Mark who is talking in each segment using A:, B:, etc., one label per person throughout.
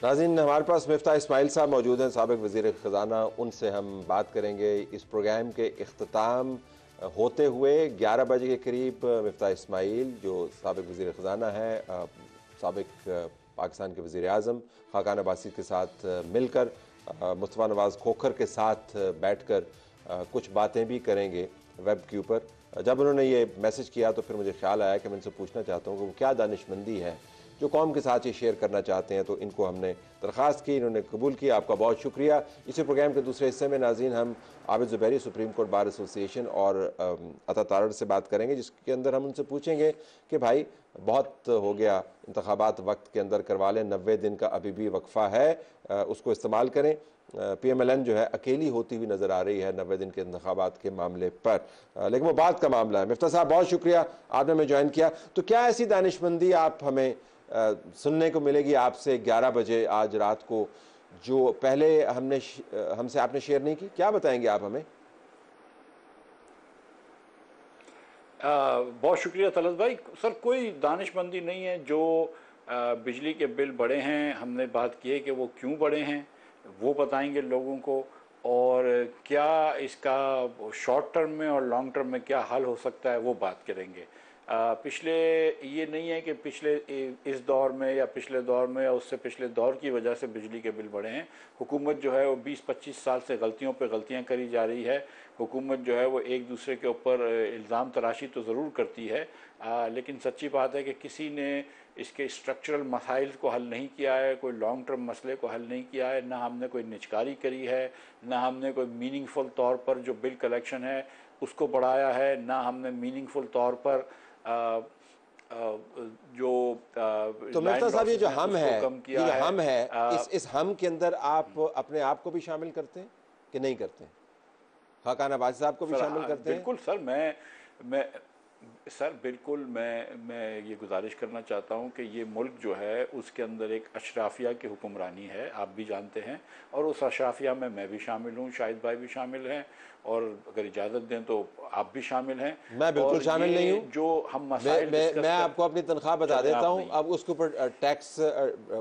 A: नाज़रीन, हमारे पास मिफ्ता इस्माइल साहब मौजूद हैं, साबिक वज़ीर ख़ज़ाना। उनसे हम बात करेंगे इस प्रोग्राम के इख्तिताम होते हुए 11 बजे के करीब। मिफ्ता इस्माइल जो साबिक वज़ीर ख़ज़ाना है, साबिक पाकिस्तान के वज़ीर आज़म खाकान अब्बासी के साथ मिलकर मुस्तफ़ा नवाज़ खोखर के साथ बैठ कर कुछ बातें भी करेंगे वेब के ऊपर। जब उन्होंने ये मैसेज किया तो फिर मुझे ख्याल आया कि मैं इनसे पूछना चाहता हूँ कि वो क्या दानिशमंदी है जो कौम के साथ ये शेयर करना चाहते हैं। तो इनको हमने दरख्वास्त की, इन्होंने कबूल किया। आपका बहुत शुक्रिया। इसी प्रोग्राम के दूसरे हिस्से में नाज़रीन हम Abid Zubairi supreme court bar association और अता तारड़ से बात करेंगे, जिसके अंदर हम उनसे पूछेंगे कि भाई बहुत हो गया, इंतखाबात वक्त के अंदर करवा लें, 90 दिन का अभी भी वक्फा है, उसको इस्तेमाल करें। PMLN जो है अकेली होती हुई नज़र आ रही है 90 दिन के इंतखाबात के मामले पर, लेकिन वो बात का मामला है। मिफ्ता साहब बहुत शुक्रिया, आपने हमें ज्वाइन किया। तो क्या ऐसी दानिशमंदी आप हमें सुनने को मिलेगी आपसे 11 बजे आज रात को, जो पहले हमसे आपने शेयर नहीं की? क्या बताएंगे आप हमें?
B: बहुत शुक्रिया तलत भाई। सर कोई दानिशमंदी नहीं है। जो बिजली के बिल बढ़े हैं, हमने बात की है कि वो क्यों बढ़े हैं, वो बताएंगे लोगों को। और क्या इसका शॉर्ट टर्म में और लॉन्ग टर्म में क्या हल हो सकता है, वो बात करेंगे। पिछले ये नहीं है कि पिछले इस दौर में या पिछले दौर में या उससे पिछले दौर की वजह से बिजली के बिल बढ़े हैं। हुकूमत जो है वो 20-25 साल से गलतियों पे गलतियां करी जा रही है। हुकूमत जो है वो एक दूसरे के ऊपर इल्ज़ाम तराशी तो ज़रूर करती है, लेकिन सच्ची बात है कि किसी ने इसके स्ट्रक्चरल मसाइल को हल नहीं किया है, कोई लॉन्ग टर्म मसले को हल नहीं किया है। ना हमने कोई निचकारी करी है, ना हमने कोई मीनिंगफुल तौर पर जो बिल कलेक्शन है उसको बढ़ाया है, ना हमने मीनिंगफुल तौर पर जो
A: तो
B: लाइन
A: मिफ्ता साहब, ये
B: लॉसेस
A: जो
B: हैं
A: हम
B: उसको
A: है,
B: कम
A: ये
B: किया
A: जो
B: है।
A: हम है, इस हम के अंदर आप अपने आप को भी शामिल करते हैं कि नहीं करते हैं? खाकान अब्बासी साहब को भी
B: सर
A: शामिल करते हैं?
B: बिल्कुल सर, मैं सर बिल्कुल मैं ये गुजारिश करना चाहता हूँ कि ये मुल्क जो है उसके अंदर एक अशराफिया की हुक्मरानी है, आप भी जानते हैं। और उस अशराफिया में मैं भी शामिल हूँ, शाहिद भाई भी शामिल हैं, और अगर इजाज़त दें तो आप भी शामिल हैं।
A: मैं बिल्कुल
B: और
A: शामिल नहीं
B: ये
A: हूँ।
B: जो हम
A: मैं
B: मसाइल
A: मैं
B: डिस्कस
A: मैं
B: कर,
A: आपको अपनी तनख्वाह बता
B: चलें
A: देता
B: आप
A: हूँ,
B: नहीं।
A: अब उसके ऊपर टैक्स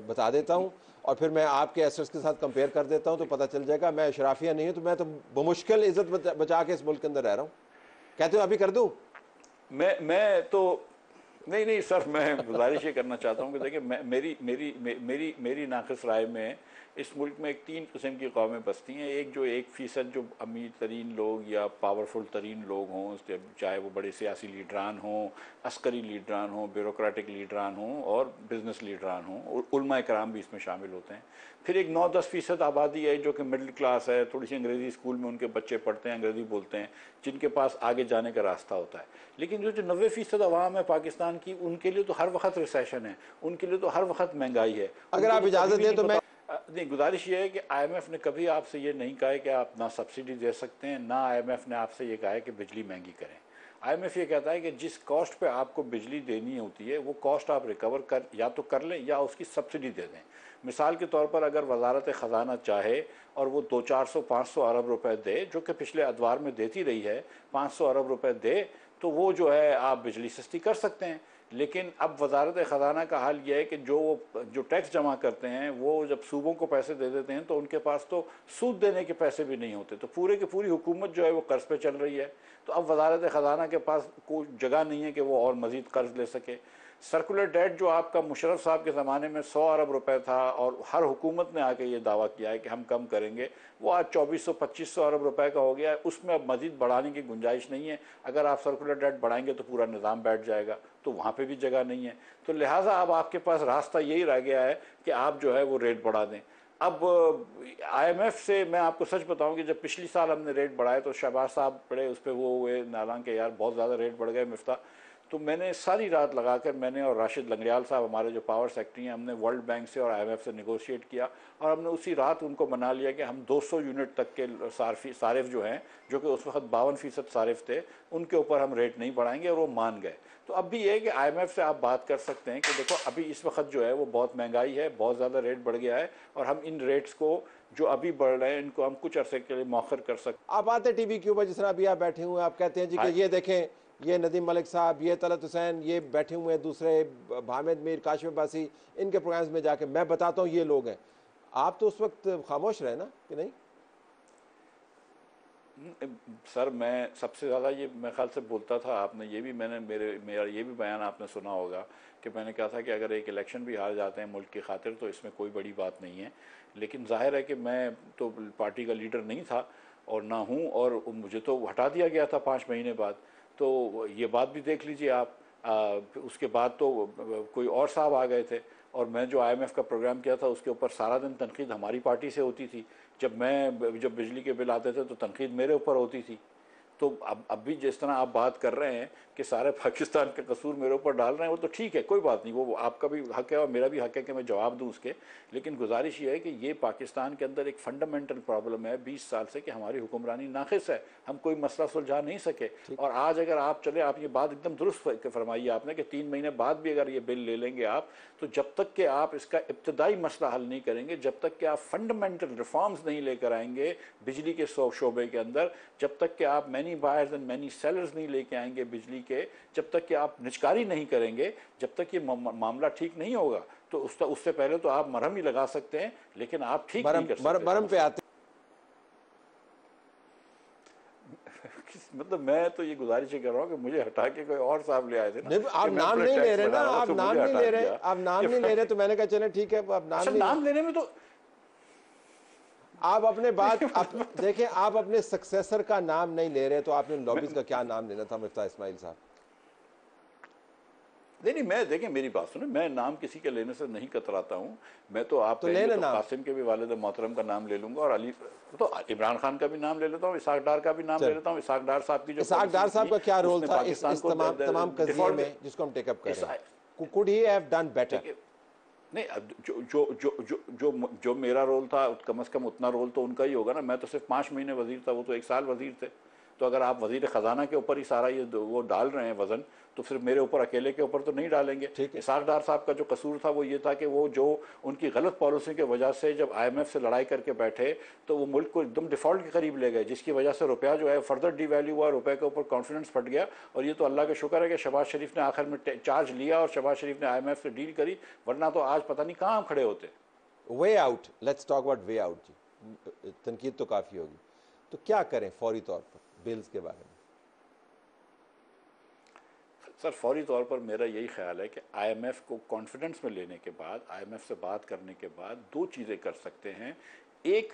A: बता देता हूँ, और फिर मैं आपके एसेट्स के साथ कंपेयर कर देता हूँ तो पता चल जाएगा। मैं शराफिया नहीं हूँ, तो मैं तो बमुश्किल इज्जत बचा के इस मुल्क के अंदर रह रहा हूँ। कहते हो अभी कर दूँ?
B: मैं तो नहीं नहीं सर, मैं गुजारिश ये करना चाहता हूँ कि देखिए, मैं मेरी मेरी मे- मेरी मेरी नाक़िस राय में इस मुल्क में एक 3 किस्म की कौमें बसती हैं। एक जो 1% जो अमीर तरीन लोग या पावरफुल तरीन लोग हों, चाहे वो बड़े सियासी लीडरान हों, अस्करी लीडरान हों, ब्यूरोक्रेटिक लीडरान हों और बिजनेस लीडरान हों, उलमा कराम भी इसमें शामिल होते हैं। फिर एक 9-10% आबादी है जो कि मिडिल क्लास है, थोड़ी सी अंग्रेज़ी स्कूल में उनके बच्चे पढ़ते हैं, अंग्रेज़ी बोलते हैं, जिनके पास आगे जाने का रास्ता होता है। लेकिन जो 90% आवाम है पाकिस्तान की, उनके लिए तो हर वक्त रिसेशन है, उनके लिए तो हर वक्त महंगाई है।
A: अगर
B: उनको
A: आप
B: तो कभी
A: इजाज़त
B: भी
A: दें
B: नहीं
A: तो मैं
B: पता। नहीं, गुजारिश ये है कि IMF ने कभी आपसे ये नहीं कहा है कि आप ना सब्सिडी दे सकते हैं, ना IMF ने आपसे ये कहा है कि बिजली महंगी करें। IMF ये कहता है कि जिस कॉस्ट पे आपको बिजली देनी होती है वो कॉस्ट आप रिकवर कर या तो कर लें या उसकी सब्सिडी दे दें। मिसाल के तौर पर अगर वजारत ख़जाना चाहे और वो 200-400-500 अरब रुपए दे, जो कि पिछले अदवार में देती रही है, 500 अरब रुपए दे, तो वो जो है आप बिजली सस्ती कर सकते हैं। लेकिन अब वजारत ख़जाना का हाल यह है कि जो टैक्स जमा करते हैं वो जब सूबों को पैसे दे देते हैं तो उनके पास तो सूद देने के पैसे भी नहीं होते, तो पूरे की पूरी हुकूमत जो है वो कर्ज पे चल रही है। तो अब वजारत ख़जाना के पास कोई जगह नहीं है कि वो और मज़ीद कर्ज ले सके। सर्कुलर डेट जो आपका मुशर्रफ साहब के ज़माने में 100 अरब रुपए था और हर हुकूमत ने आके ये दावा किया है कि हम कम करेंगे, वो आज 2400-2500 अरब रुपए का हो गया है। उसमें अब मज़ीद बढ़ाने की गुंजाइश नहीं है। अगर आप सर्कुलर डेट बढ़ाएंगे तो पूरा निज़ाम बैठ जाएगा, तो वहाँ पे भी जगह नहीं है। तो लिहाजा अब आपके पास रास्ता यही रह गया है कि आप जो है वो रेट बढ़ा दें। अब IMF से मैं आपको सच बताऊं कि जब पिछली साल हमने रेट बढ़ाए तो शहबाज साहब बड़े उस पर वो हुए नालां के, यार बहुत ज़्यादा रेट बढ़ गए मिफ्ता। तो मैंने सारी रात लगाकर, मैंने और राशिद लंगरियाल साहब हमारे जो पावर सेक्रेटरी हैं, हमने वर्ल्ड बैंक से और IMF से निगोशिएट किया और हमने उसी रात उनको मना लिया कि हम 200 यूनिट तक के सारिफ जो हैं, जो कि उस वक्त 52% सारिफ थे, उनके ऊपर हम रेट नहीं बढ़ाएंगे, और वो मान गए। तो अब भी ये है कि IMF से आप बात कर सकते हैं कि देखो अभी इस वक्त जो है वो बहुत महंगाई है, बहुत ज़्यादा रेट बढ़ गया है, और हम इन रेट्स को जो अभी बढ़ रहे हैं इनको हम कुछ अरसे के लिए मौखर कर सकते
A: आप आते टीवी के ऊपर, जिस तरह अभी आप बैठे हुए हैं, आप कहते हैं जी कि
B: हैं।
A: ये देखें ये नदीम मलिक साहब, ये तलत हुसैन, ये बैठे हुए हैं दूसरे, हामिद मीर, काशिफ अब्बासी, इनके प्रोग्राम्स में जाके मैं बताता हूँ ये लोग हैं। आप तो उस वक्त खामोश रहे ना कि नहीं?
B: सर मैं सबसे ज़्यादा ये मेरे ख्याल से बोलता था, आपने ये भी मेरा ये भी बयान आपने सुना होगा कि मैंने कहा था कि अगर एक इलेक्शन भी हार जाते हैं मुल्क की खातिर तो इसमें कोई बड़ी बात नहीं है। लेकिन जाहिर है कि मैं तो पार्टी का लीडर नहीं था और ना हूँ, और मुझे तो हटा दिया गया था 5 महीने बाद। तो ये बात भी देख लीजिए आप। उसके बाद तो कोई और साहब आ गए थे, और मैं जो IMF का प्रोग्राम किया था उसके ऊपर सारा दिन तनकीद हमारी पार्टी से होती थी। जब बिजली के बिल आते थे तो तनकीद मेरे ऊपर होती थी। तो अब भी जिस तरह आप बात कर रहे हैं कि सारे पाकिस्तान का कसूर मेरे ऊपर डाल रहे हैं, वो तो ठीक है, कोई बात नहीं, वो आपका भी हक है और मेरा भी हक है कि मैं जवाब दूं उसके। लेकिन गुजारिश ये है कि ये पाकिस्तान के अंदर एक फंडामेंटल प्रॉब्लम है 20 साल से कि हमारी हुक्मरानी नाक़िस है, हम कोई मसला सुलझा नहीं सके। और आज अगर आप चले, आप ये बात एकदम दुरुस्त फरमाई आपने कि 3 महीने बाद भी अगर ये बिल ले लेंगे आप, तो जब तक कि आप इसका इब्तदाई मसला हल नहीं करेंगे, जब तक कि आप फंडामेंटल रिफॉर्म्स नहीं लेकर आएंगे बिजली के शोबे के अंदर, जब तक कि आप many buyers and many sellers नहीं लेके आएंगे बिजली के, जब तक कि आप निचकारी नहीं करेंगे, जब तक ये मामला ठीक नहीं होगा। तो उससे पहले तो आप मरहम ही लगा सकते हैं, लेकिन आप ठीक नहीं कर सकते।
A: मरहम पे आते
B: मतलब मैं तो ये गुजारिश कर रहा हूँ कि मुझे हटा के कोई और साहब ले आए थे ना।
A: आप नाम नहीं ले रहे ना, आप नाम नहीं ले रहे, आप नाम नहीं ले रहे, तो मैंने कहा चले ठीक है, आप
B: नाम लेने में तो
A: आप अपने बात देखें, आप अपने सक्सेसर का नाम नहीं ले रहे, तो आपने लॉबीज का क्या नाम लेना था मिफ्ताह इस्माइल साहब?
B: नहीं, मैं देखें मेरी बात सुने, मैं नाम किसी के लेने से नहीं कतराता हूँ। मैं तो आप तो कासिम के भी वालिद मोहतरम का नाम ले लूंगा, और अली तो इमरान खान का भी नाम ले लेता हूँ, इसाक डार का भी नाम ले लेता हूँ। इसाक डार साहब की जो
A: इसाक डार साहब का क्या रोल था इस तमाम कज़िये में जिसको हम टेकअप कर रहे हैं? Could he have done better?
B: नहीं, अब जो मेरा रोल था कम से कम उतना रोल तो उनका ही होगा ना। मैं तो सिर्फ 5 महीने वजीर था, वो तो 1 साल वजीर थे। तो अगर आप वजीर ख़जाना के ऊपर ही सारा ये वो डाल रहे हैं वज़न, तो सिर्फ मेरे ऊपर अकेले के ऊपर तो नहीं डालेंगे। इसाक डार साहब का जो कसूर था वो ये था कि वो जो उनकी गलत पॉलिसी की वजह से जब IMF से लड़ाई करके बैठे तो वो मुल्क को एकदम डिफ़ॉल्ट के करीब ले गए, जिसकी वजह से रुपया जो है फर्दर डिवैल्यू हुआ, रुपये के ऊपर कॉन्फिडेंस फट गया। और ये तो अल्लाह का शुक्र है कि शहबाज शरीफ ने आखिर में चार्ज लिया और शहबाज शरीफ ने IMF से डील करी, वरना तो आज पता नहीं कहाँ हम खड़े होते।
A: Way out, let's talk about way out जी। तनकीद तो काफ़ी होगी, तो क्या करें फौरी तौर पर बिल्स के बारे में?
B: सर फौरी तौर पर मेरा यही ख्याल है कि IMF को कॉन्फिडेंस में लेने के बाद, IMF से बात करने के बाद 2 चीज़ें कर सकते हैं। एक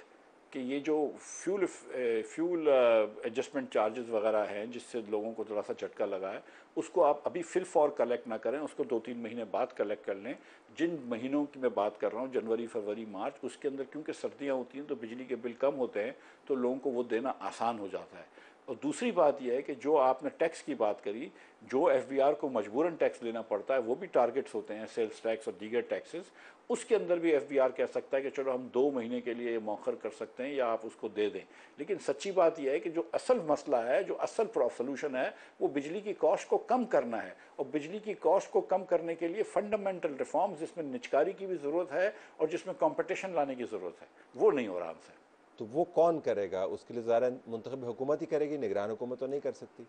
B: कि ये जो फ्यूल एडजस्टमेंट चार्जेस वगैरह हैं जिससे लोगों को थोड़ा सा झटका लगा है, उसको आप अभी फिल फॉर कलेक्ट ना करें, उसको 2-3 महीने बाद कलेक्ट कर लें। जिन महीनों की मैं बात कर रहा हूँ, जनवरी, फरवरी, मार्च, उसके अंदर क्योंकि सर्दियाँ होती हैं तो बिजली के बिल कम होते हैं, तो लोगों को वो देना आसान हो जाता है। और दूसरी बात यह है कि जो आपने टैक्स की बात करी, जो FBR को मजबूरन टैक्स लेना पड़ता है, वो भी टारगेट्स होते हैं, सेल्स टैक्स और दीगर टैक्सेस। उसके अंदर भी FBR कह सकता है कि चलो हम 2 महीने के लिए मौखर कर सकते हैं या आप उसको दे दें। लेकिन सच्ची बात यह है कि जो असल मसला है, जो असल सोल्यूशन है, वो बिजली की कॉस्ट को कम करना है। और बिजली की कॉस्ट को कम करने के लिए फंडामेंटल रिफॉर्म्स, जिसमें निचकारी की भी ज़रूरत है और जिसमें कॉम्पिटिशन लाने की ज़रूरत है, वो नहीं हो रहा हमसे।
A: तो वो कौन करेगा? उसके लिए ज़ाहिर मुंतखब हुकूमत ही करेगी, निगरान हुकूमत तो नहीं कर सकती।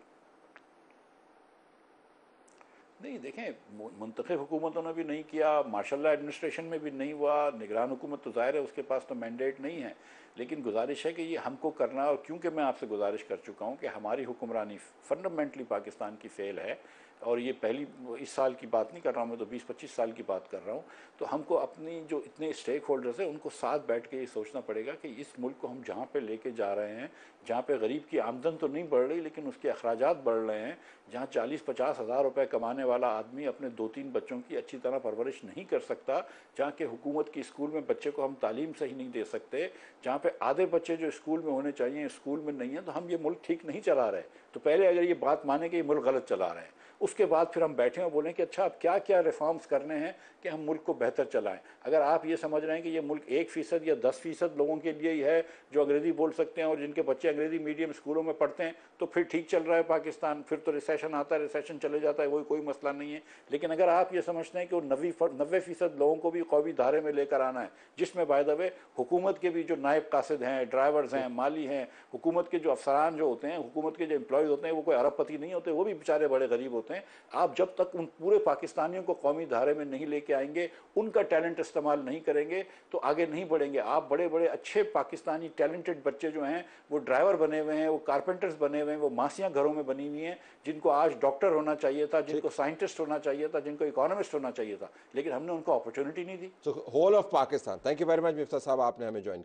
B: नहीं, देखें मुंतखब हुकूमतों ने भी नहीं किया, मार्शल लॉ एडमिनिस्ट्रेशन में भी नहीं हुआ, निगरान हुकूमत तो ज़ाहिर है उसके पास तो मैंडेट नहीं है। लेकिन गुजारिश है कि ये हमको करना है। और क्योंकि मैं आपसे गुजारिश कर चुका हूँ कि हमारी हुक्मरानी फंडामेंटली पाकिस्तान की फ़ेल है, और ये पहली इस साल की बात नहीं कर रहा हूँ मैं, तो 20-25 साल की बात कर रहा हूँ। तो हमको अपनी जो इतने स्टेक होल्डर्स हैं उनको साथ बैठ के ये सोचना पड़ेगा कि इस मुल्क को हम जहाँ पे लेके जा रहे हैं, जहाँ पे गरीब की आमदन तो नहीं बढ़ रही लेकिन उसके अखराजात बढ़ रहे हैं, जहाँ 40-50 हज़ार रुपये कमाने वाला आदमी अपने 2-3 बच्चों की अच्छी तरह परवरिश नहीं कर सकता, जहाँ के हुकूमत की स्कूल में बच्चे को हम तालीम सही नहीं दे सकते, जहाँ पे आधे बच्चे जो स्कूल में होने चाहिए स्कूल में नहीं है, तो हम ये मुल्क ठीक नहीं चला रहे। तो पहले अगर ये बात माने कि ये मुल्क गलत चला रहे हैं, उसके बाद फिर हम बैठें और बोलें कि अच्छा अब क्या क्या रिफॉर्म्स करने हैं कि हम मुल्क को बेहतर चलाएं। अगर आप ये समझ रहे हैं कि ये मुल्क 1% या 10% लोगों के लिए ही है जो अंग्रेज़ी बोल सकते हैं और जिनके बच्चे अंग्रेज़ी मीडियम स्कूलों में पढ़ते हैं, तो फिर ठीक चल रहा है पाकिस्तान, फिर तो रिसेशन आता है, रिसेशन चले जाता है, कोई मसला नहीं है। लेकिन अगर आप ये समझते हैं कि वो 90% लोगों को भी कौमी धारे में लेकर आना है, जिसमें बाय द वे हुकूमत के भी जो नायब कासिद हैं, ड्राइवर्स हैं, माली हैं, हुकूमत के जो अफसरान जो होते हैं, हुकूमत के जो एम्प्लॉयज़ होते हैं, वो कोई अरबपति नहीं होते, वो भी बेचारे बड़े गरीब होते हैं। आप जब तक उन पूरे पाकिस्तानियों को कौमी धारे में नहीं लेके आएंगे, उनका टैलेंट इस्तेमाल नहीं करेंगे, तो आगे नहीं बढ़ेंगे। आप बड़े बड़े अच्छे पाकिस्तानी टैलेंटेड बच्चे जो हैं, वो ड्राइवर बने हुए हैं, वो कारपेंटर्स बने हुए हैं, वो मासियाँ घरों में बनी हुई हैं, जिनको आज डॉक्टर होना चाहिए था, जिनको साइंटिस्ट होना चाहिए था, जिनको इकोनॉमिस्ट होना चाहिए था, लेकिन हमने उनको अपॉर्चुनिटी नहीं दी।
A: So whole of Pakistan. Thank you very much, Miftah साहब, आपने हमें ज्वाइन